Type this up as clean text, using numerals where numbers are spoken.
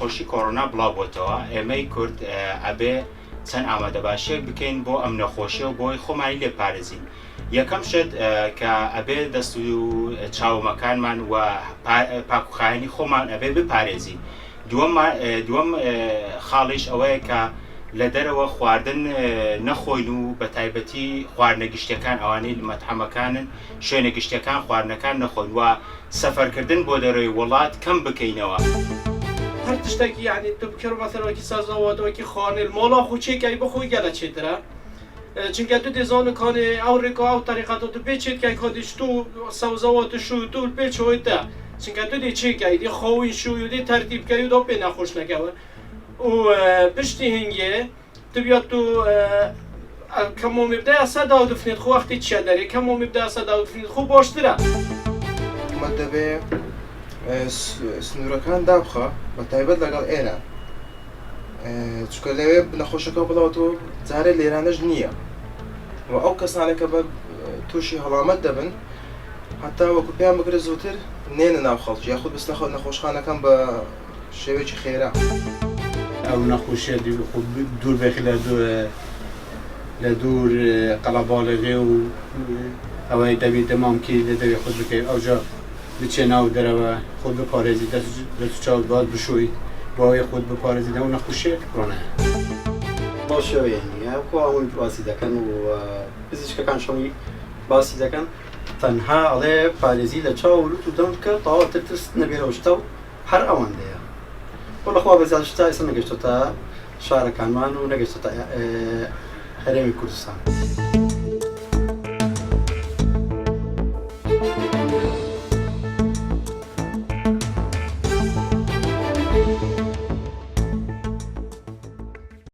نەخۆشی کۆڕۆنا بڵاوبووەتەوە ئێمەی کورد ئەبێ چەند ئامادە باشێک بکەین بۆ ئەم نەخۆشیە و بۆی خۆمانی لێپارێزین. یەکەم شت کە ئەبێ دەست و چاومەکانمان و پاکوخایانی خۆمان ئەبێ بپارێزین. دووەم خاڵیش ئەوەیە کە لە دەرەوە خواردن نەخۆین و بە تایبەتی خواردنە گشتەکان ئەوانەی مەتحەمەکانن شوێنە گشتەکان خواردنەکان نەخۆین و سەفەرکردن بۆ دەرەوەی وڵات کەم بکەینەوە. هەر تشتێکی یعنی تو بکەڕ مەسەلەوەکی سازەوەدەوەکی خانێ مۆڵا خوچێکای بخۆی گەلە چێترە چونکە تو دێزانەکانێ ئەو ڕێکۆ ئەو تاریخاتۆ تو بێچێتکای خۆدیش تو سەوزەوەتە شو تو بێچۆیتە چونکە تو دێ چێکای دی خۆوی شوی و دێ تەرتیبکەی و دۆ پێ نەخۆش نەکەوە و پشتی هەنگێ تو بیاد تو کەمۆ مبدای سەدا و دفنێت خۆ وەختی چیە دەرێ کەمۆ مبدای سەدا و دفنێت خۆ باشترە حکومەت دەبێ سنوورەکان دابخە بە تایبەت لەگەڵ ئێرە چکە لەوێ نەخۆشەکە بڵاوەوە جارێ لێرانەش نییە و ئەو کەسانێکە بە تووشی هەڵامەت دەبن هەتا وەکو پێیان بگرە زووتر نێنە ناو خەڵکی یاخود بستە نەخۆشخانەکان بە شێوەیەکی خێرا ئەو نەخۆشیە دوور بێخی لە دوور قەڵەباڵغێ و ئەوەی دەبێت دەمامکی لە دەوێت خۆت بکەیت ئەوجا بچێ ناو دەرەوە خۆت بپارێزی دەست چاوت باز بشۆیت بۆ ئەوەی خۆت بپارێزی ئەو نەخۆشیەک ڕۆنایە بۆ شێوەیە کو ئەوەی باسی دەکەن و پزیشکەکان شەوی باسی دەکەن تەنها ئەڵێ پارێزی لە چاوت و دەم بکە تەواو ترس نەبێرەوە شتە و هەر ئەوەندەیە بۆ لەخوا بەزیاد شتا ئێستا نەگەشتۆتە شارەکانمان و نەگەشتۆتە هەرێمی کوردستان